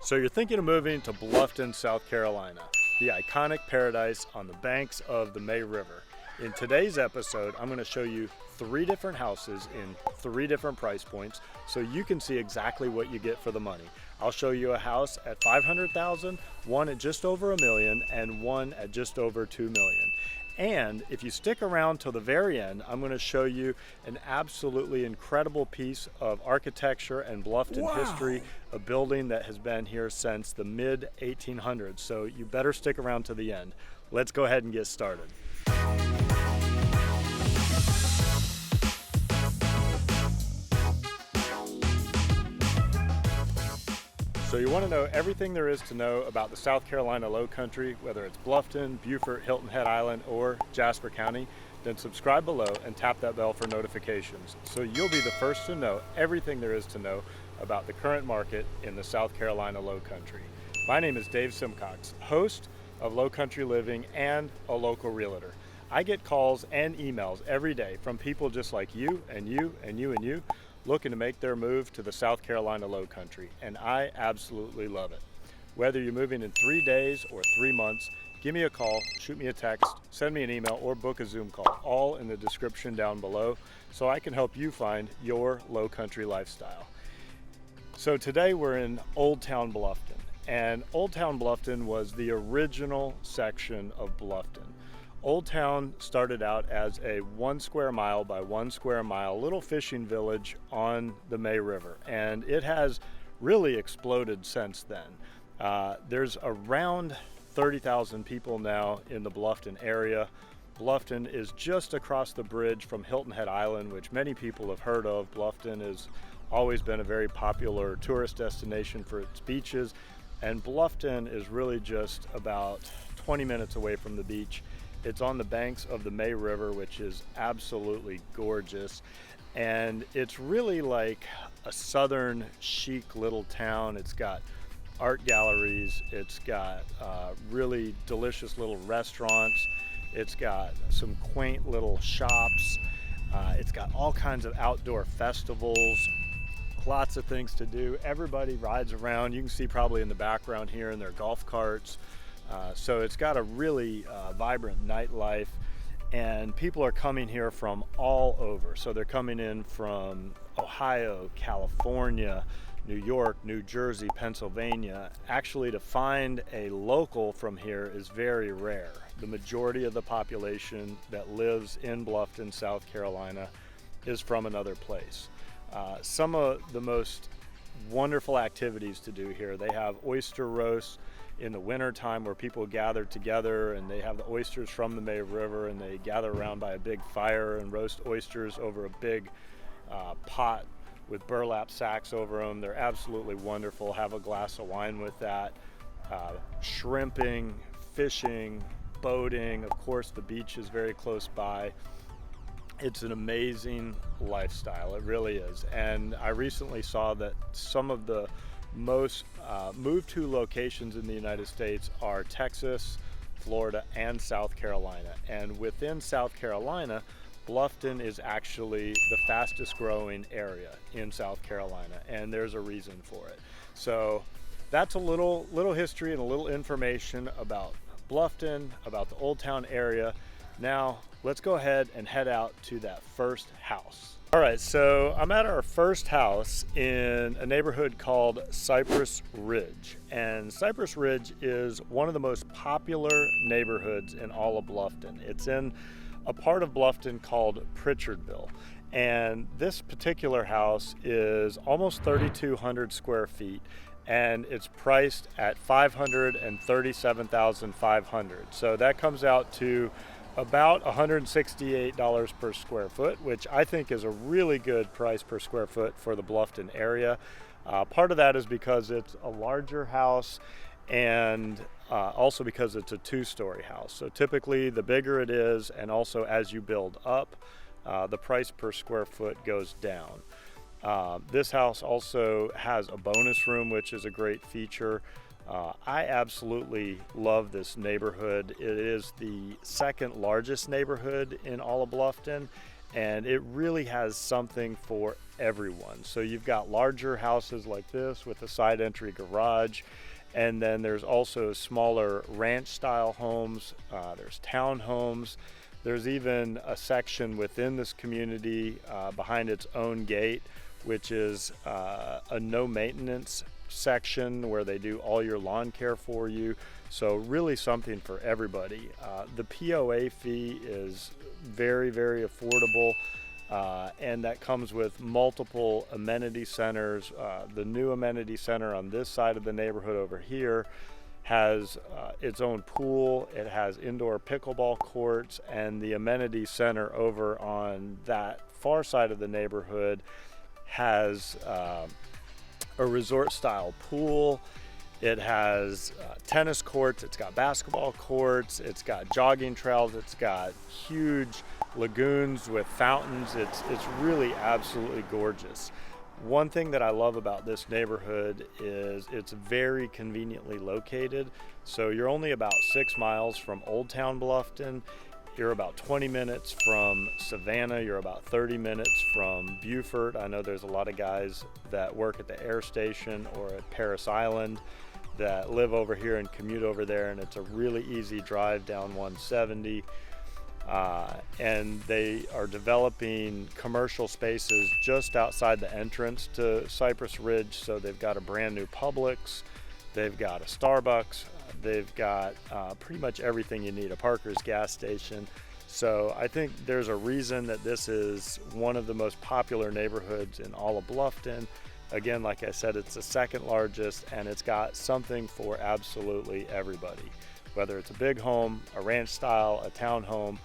So you're thinking of moving to Bluffton, South Carolina, the iconic paradise on the banks of the May River. In today's episode, I'm going to show you 3 different houses in 3 different price points so you can see exactly what you get for the money. I'll show you a house at $500,000, one at just over $1 million, and one at just over $2 million. And if you stick around till the very end, I'm going to show you an absolutely incredible piece of architecture and Bluffton history, a building that has been here since the mid-1800s. So you better stick around to the end. Let's go ahead and get started. So you want to know everything there is to know about the South Carolina Low Country, whether it's Bluffton, Beaufort, Hilton Head Island, or Jasper County, then subscribe below and tap that bell for notifications so you'll be the first to know everything there is to know about the current market in the South Carolina Low Country. My name is Dave Simcox, host of Low Country Living and a local realtor. I get calls and emails every day from people just like you and you and you and you, looking to make their move to the South Carolina Low Country, and I absolutely love it. Whether you're moving in 3 days or 3 months, give me a call, shoot me a text, send me an email, or book a Zoom call, all in the description down below, so I can help you find your low country lifestyle. So today we're in Old Town Bluffton, and Old Town Bluffton was the original section of Bluffton. Old Town started out as a 1 square mile by 1 square mile little fishing village on the May River, and it has really exploded since then. There's around 30,000 people now in the Bluffton area. Bluffton is just across the bridge from Hilton Head Island, which many people have heard of. Bluffton has always been a very popular tourist destination for its beaches, and Bluffton is really just about 20 minutes away from the beach. It's on the banks of the May River, which is absolutely gorgeous. And it's really like a southern chic little town. It's got art galleries. It's got really delicious little restaurants. It's got some quaint little shops. It's got all kinds of outdoor festivals, lots of things to do. Everybody rides around. You can see probably in the background here in their golf carts. So it's got a really vibrant nightlife, and people are coming here from all over. So they're coming in from Ohio, California, New York, New Jersey, Pennsylvania. Actually, to find a local from here is very rare. The majority of the population that lives in Bluffton, South Carolina, is from another place. Some of the most wonderful activities to do here. They have oyster roasts in the winter time where people gather together, and they have the oysters from the May River, and they gather around by a big fire and roast oysters over a big pot with burlap sacks over them. They're absolutely wonderful. Have a glass of wine with that. Shrimping, fishing, boating. Of course, the beach is very close by. It's an amazing lifestyle. It really is. And I recently saw that some of the most move to locations in the United States are Texas, Florida, and South Carolina. And within South Carolina, Bluffton is actually the fastest growing area in South Carolina, and there's a reason for it. So that's a little history and a little information about Bluffton, about the Old Town area. Now let's go ahead and head out to that first house. All right, so I'm at our first house in a neighborhood called Cypress Ridge. And Cypress Ridge is one of the most popular neighborhoods in all of Bluffton. It's in a part of Bluffton called Pritchardville. And this particular house is almost 3,200 square feet, and it's priced at $537,500. So that comes out to about $168 per square foot, which I think is a really good price per square foot for the Bluffton area. Part of that is because it's a larger house, and also because it's a 2-story house. So typically the bigger it is, and also as you build up, the price per square foot goes down. This house also has a bonus room, which is a great feature. I absolutely love this neighborhood. It is the second largest neighborhood in all of Bluffton, and it really has something for everyone. So you've got larger houses like this with a side entry garage, and then there's also smaller ranch style homes, there's townhomes, there's even a section within this community behind its own gate, which is a no maintenance section where they do all your lawn care for you. So really something for everybody. The POA fee is very, very affordable, and that comes with multiple amenity centers. The new amenity center on this side of the neighborhood over here has its own pool, it has indoor pickleball courts, and the amenity center over on that far side of the neighborhood has a resort style pool. It has tennis courts, it's got basketball courts, it's got jogging trails, it's got huge lagoons with fountains. It's really absolutely gorgeous. One thing that I love about this neighborhood is it's very conveniently located. So you're only about 6 miles from Old Town Bluffton. You're about 20 minutes from Savannah. You're about 30 minutes from Beaufort. I know there's a lot of guys that work at the air station or at Paris Island that live over here and commute over there, and it's a really easy drive down 170. And they are developing commercial spaces just outside the entrance to Cypress Ridge. So they've got a brand new Publix, they've got a Starbucks, they've got pretty much everything you need, a Parker's gas station. So I think there's a reason that this is one of the most popular neighborhoods in all of Bluffton. Again, like I said, it's the second largest, and it's got something for absolutely everybody. Whether it's a big home, a ranch style, a town home,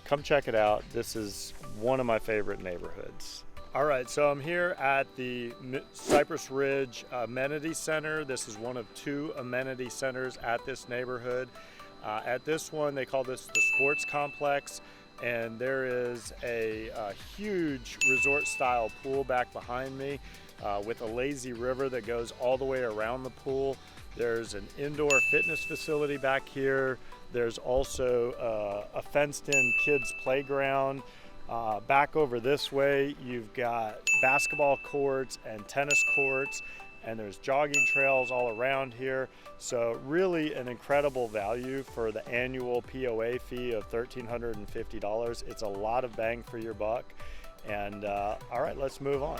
come check it out. This is one of my favorite neighborhoods. All right, so I'm here at the Cypress Ridge Amenity Center. This is one of 2 amenity centers at this neighborhood. At this one, they call this the Sports Complex, and there is a huge resort-style pool back behind me with a lazy river that goes all the way around the pool. There's an indoor fitness facility back here. There's also a fenced-in kids playground. Back over this way, you've got basketball courts and tennis courts, and there's jogging trails all around here. So really an incredible value for the annual POA fee of $1,350. It's a lot of bang for your buck. And all right, let's move on.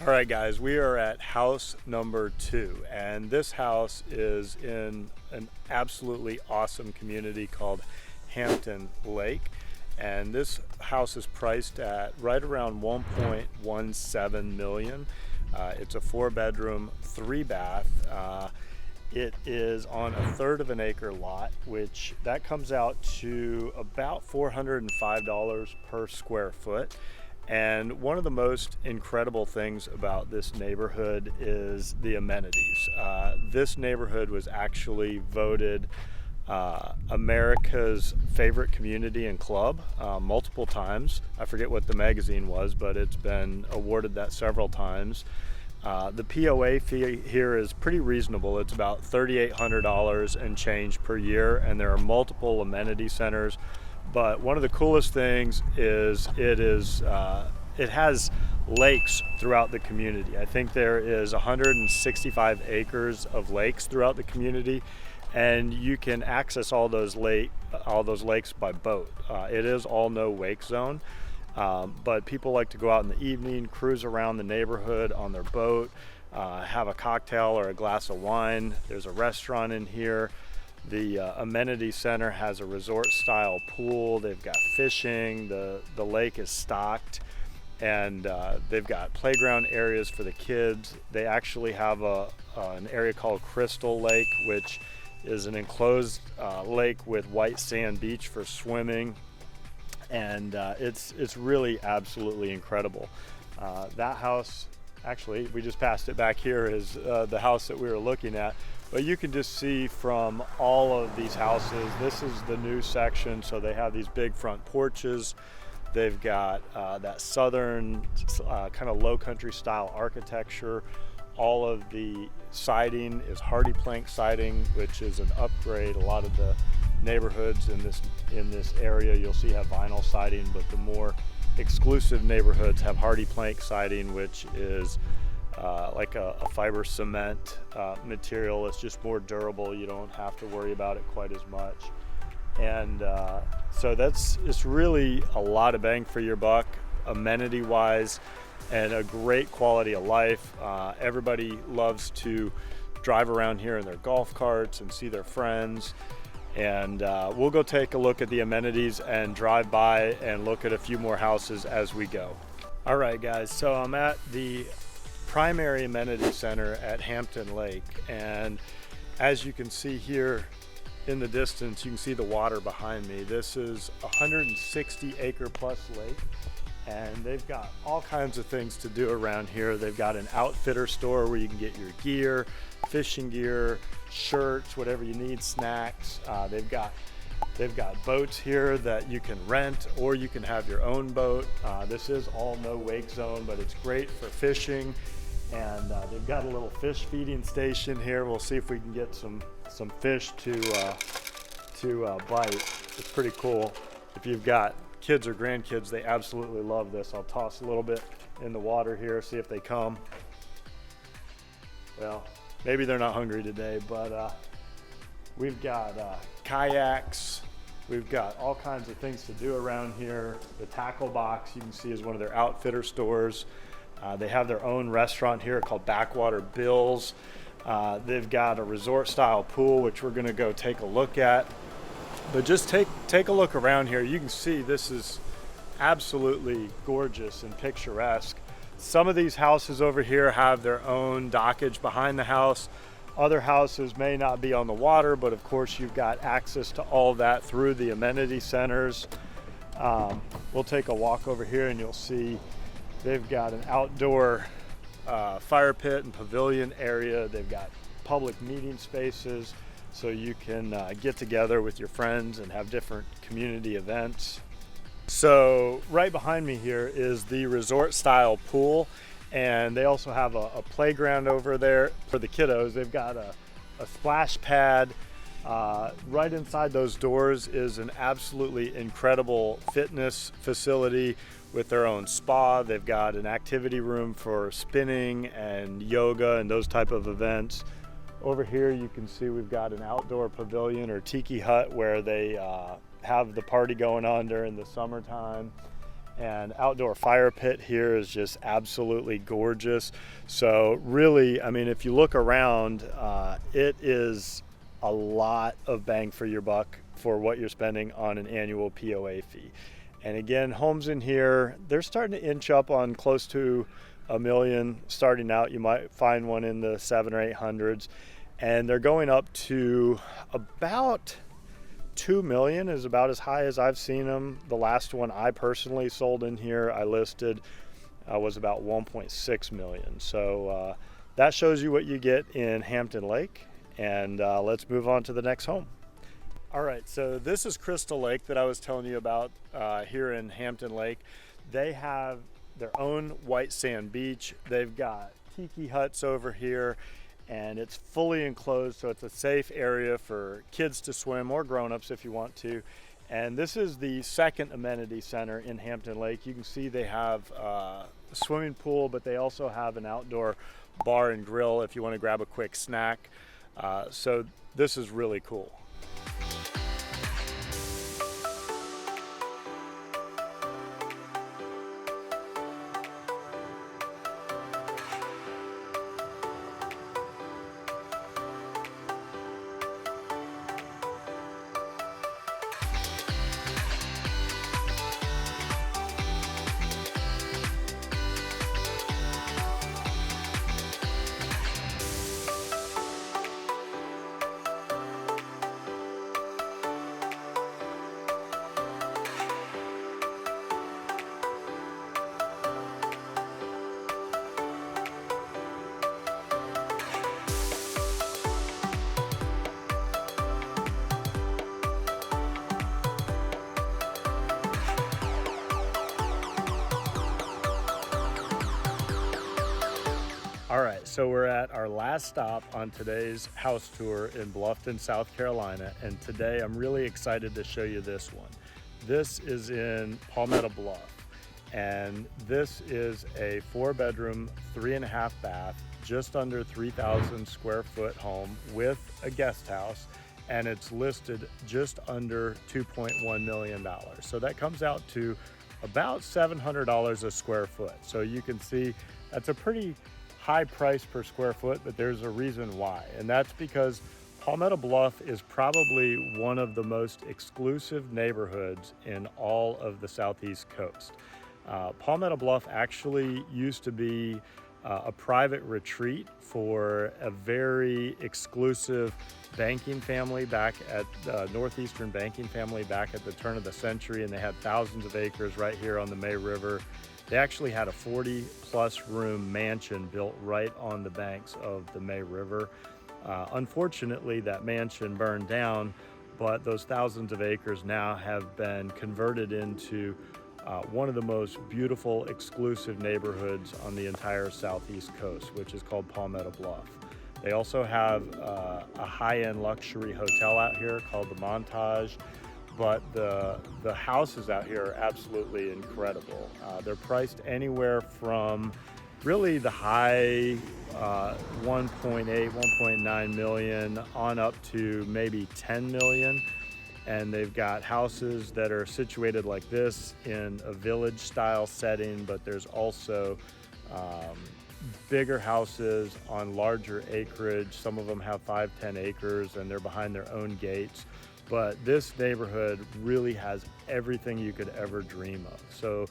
All right, guys, we are at house number 2, and this house is in an absolutely awesome community called Hampton Lake, and this house is priced at right around $1.17 million. It's a 4-bedroom, 3-bath. It is on a 1/3 of an acre lot, which that comes out to about $405 per square foot. And one of the most incredible things about this neighborhood is the amenities. This neighborhood was actually voted America's favorite community and club multiple times. I forget what the magazine was, but it's been awarded that several times. The POA fee here is pretty reasonable. It's about $3,800 and change per year, and there are multiple amenity centers. But one of the coolest things is it has lakes throughout the community. I think there is 165 acres of lakes throughout the community, and you can access all those lakes by boat. It is all no wake zone, but people like to go out in the evening, cruise around the neighborhood on their boat, have a cocktail or a glass of wine. There's a restaurant in here. The amenity center has a resort style pool. They've got fishing. The lake is stocked, and they've got playground areas for the kids. They actually have an area called Crystal Lake, which is an enclosed lake with white sand beach for swimming, and it's really absolutely incredible. That house, actually, we just passed it back here, is the house that we were looking at. But you can just see from all of these houses, this is the new section, so they have these big front porches. They've got that southern kind of low country style architecture. All of the siding is hardy plank siding, which is an upgrade. A lot of the neighborhoods in this area you'll see have vinyl siding, but the more exclusive neighborhoods have hardy plank siding, which is like a fiber cement material. It's just more durable. You don't have to worry about it quite as much. And so it's really a lot of bang for your buck, amenity wise, and a great quality of life. Everybody loves to drive around here in their golf carts and see their friends. And we'll go take a look at the amenities and drive by and look at a few more houses as we go. All right, guys, so I'm at the primary amenity center at Hampton Lake, and as you can see here in the distance, you can see the water behind me. This is a 160 acre plus lake, and they've got all kinds of things to do around here. They've got an outfitter store where you can get your gear, fishing gear, shirts, whatever you need, snacks. They've got boats here that you can rent, or you can have your own boat. This is all no wake zone, but it's great for fishing. And they've got a little fish feeding station here. We'll see if we can get some fish to bite. It's pretty cool. If you've got kids or grandkids, they absolutely love this. I'll toss a little bit in the water here, see if they come. Well, maybe they're not hungry today, but we've got kayaks. We've got all kinds of things to do around here. The tackle box, you can see, is one of their outfitter stores. They have their own restaurant here called Backwater Bill's. They've got a resort style pool, which we're gonna go take a look at. But just take a look around here. You can see this is absolutely gorgeous and picturesque. Some of these houses over here have their own dockage behind the house. Other houses may not be on the water, but of course you've got access to all that through the amenity centers. We'll take a walk over here and you'll see they've got an outdoor fire pit and pavilion area. They've got public meeting spaces, so you can get together with your friends and have different community events. So right behind me here is the resort style pool, and they also have a playground over there for the kiddos. They've got a splash pad. Right inside those doors is an absolutely incredible fitness facility with their own spa. They've got an activity room for spinning and yoga and those type of events. Over here you can see we've got an outdoor pavilion or tiki hut where they have the party going on during the summertime. And outdoor fire pit here is just absolutely gorgeous. So really, I mean, if you look around, it is a lot of bang for your buck for what you're spending on an annual POA fee. And again, homes in here, they're starting to inch up on close to $1 million. Starting out, you might find one in the 700 or 800s, and they're going up to about $2 million is about as high as I've seen them. The last one I personally sold in here, I listed, was about 1.6 million. So that shows you what you get in Hampton Lake. And let's move on to the next home. All right, so this is Crystal Lake that I was telling you about here in Hampton Lake. They have their own white sand beach. They've got tiki huts over here, and it's fully enclosed, so it's a safe area for kids to swim, or grown-ups if you want to. And this is the second amenity center in Hampton Lake. You can see they have a swimming pool, but they also have an outdoor bar and grill if you want to grab a quick snack. So this is really cool. All right, so we're at our last stop on today's house tour in Bluffton, South Carolina, and today I'm really excited to show you this one. This is in Palmetto Bluff, and this is a 4-bedroom, 3.5 bath, just under 3,000 square foot home with a guest house, and it's listed just under $2.1 million. So that comes out to about $700 a square foot. So you can see that's a pretty high price per square foot, but there's a reason why. And that's because Palmetto Bluff is probably one of the most exclusive neighborhoods in all of the Southeast coast. Palmetto Bluff actually used to be a private retreat for a very exclusive banking family back at Northeastern banking family back at the turn of the century, and they had thousands of acres right here on the May River. They actually had a 40-plus room mansion built right on the banks of the May River. Unfortunately, that mansion burned down, but those thousands of acres now have been converted into one of the most beautiful, exclusive neighborhoods on the entire Southeast coast, which is called Palmetto Bluff. They also have a high-end luxury hotel out here called the Montage. But the houses out here are absolutely incredible. They're priced anywhere from really the high 1.8, 1.9 million on up to maybe 10 million. And they've got houses that are situated like this in a village style setting, but there's also bigger houses on larger acreage. Some of them have 5-10 acres and they're behind their own gates. But this neighborhood really has everything you could ever dream of. So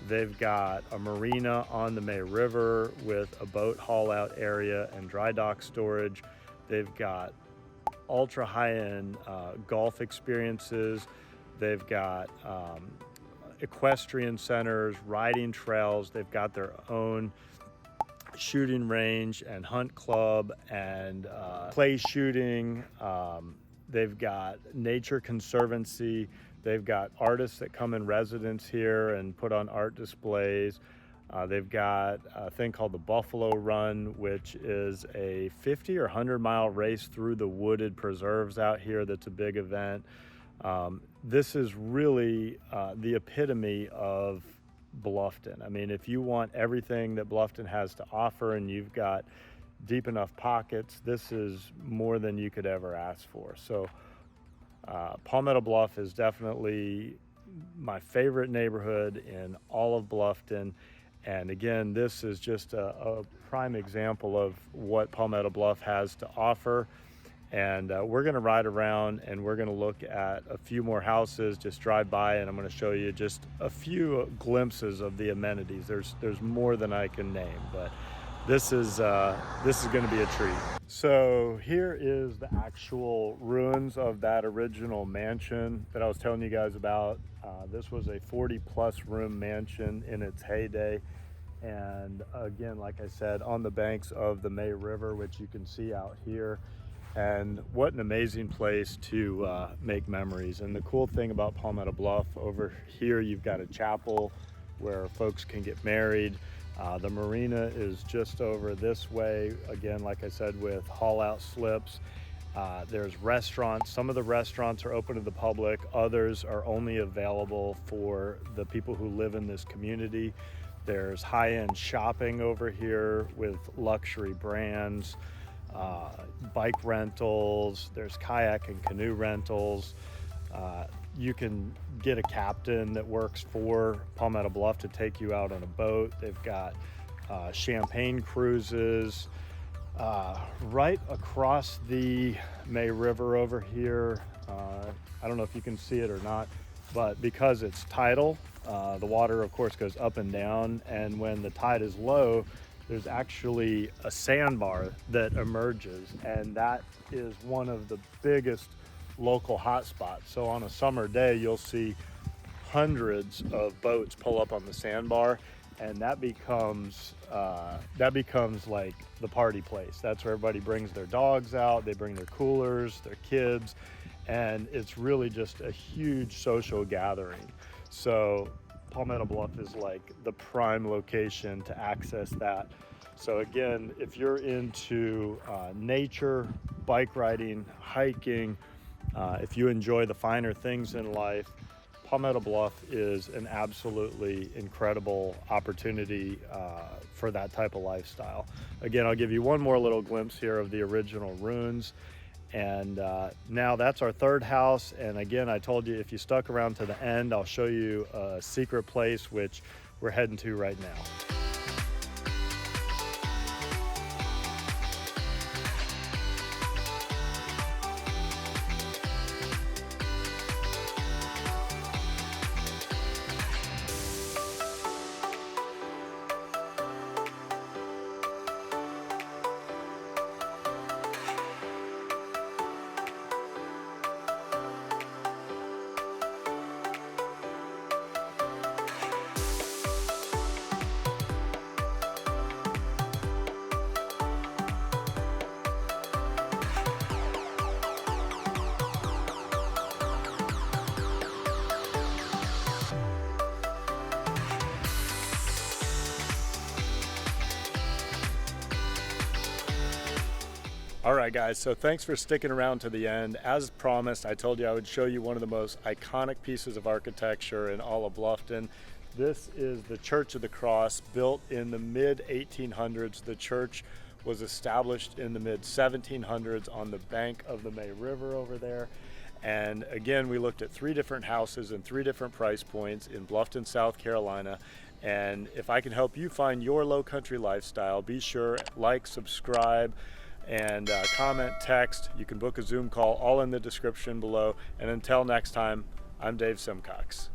they've got a marina on the May River with a boat haul out area and dry dock storage. They've got ultra high-end golf experiences. They've got equestrian centers, riding trails. They've got their own shooting range and hunt club and clay shooting. They've got nature conservancy. They've got artists that come in residence here and put on art displays. They've got a thing called the Buffalo Run, which is a 50 or 100-mile race through the wooded preserves out here. That's a big event. This is really the epitome of Bluffton. I mean, if you want everything that Bluffton has to offer and you've got deep enough pockets, this is more than you could ever ask for. So Palmetto Bluff is definitely my favorite neighborhood in all of Bluffton. And again, this is just a prime example of what Palmetto Bluff has to offer. And we're going to ride around and we're going to look at a few more houses, just drive by, and I'm going to show you just a few glimpses of the amenities. There's more than I can name, but this is going to be a treat. So here is the actual ruins of that original mansion that I was telling you guys about. This was a 40-plus room mansion in its heyday. And again, like I said, on the banks of the May River, which you can see out here. And what an amazing place to make memories. And the cool thing about Palmetto Bluff, over here you've got a chapel where folks can get married. The marina is just over this way, again, like I said, with haul out slips. There's restaurants. Some of the restaurants are open to the public. Others are only available for the people who live in this community. There's high-end shopping over here with luxury brands, bike rentals. There's kayak and canoe rentals. You can get a captain that works for Palmetto Bluff to take you out on a boat. They've got champagne cruises right across the May River over here. I don't know if you can see it or not, but because it's tidal, the water of course goes up and down, and when the tide is low, there's actually a sandbar that emerges, and that is one of the biggest local hotspots. So on a summer day, you'll see hundreds of boats pull up on the sandbar, and that becomes like the party place. That's where everybody brings their dogs out, they bring their coolers, their kids, and it's really just a huge social gathering. So Palmetto Bluff is like the prime location to access that. So again, if you're into nature, bike riding, hiking, if you enjoy the finer things in life, Palmetto Bluff is an absolutely incredible opportunity for that type of lifestyle. Again, I'll give you one more little glimpse here of the original ruins. And now that's our third house. And again, I told you if you stuck around to the end, I'll show you a secret place which we're heading to right now. All right guys, so thanks for sticking around to the end. As promised, I told you I would show you one of the most iconic pieces of architecture in all of Bluffton. This is the Church of the Cross, built in the mid-1800s. The church was established in the mid-1700s on the bank of the May River over there. And again, we looked at 3 different houses and 3 different price points in Bluffton, South Carolina. And if I can help you find your low country lifestyle, be sure like, subscribe, and comment, text. You can book a Zoom call, all in the description below. And until next time, I'm Dave Simcox.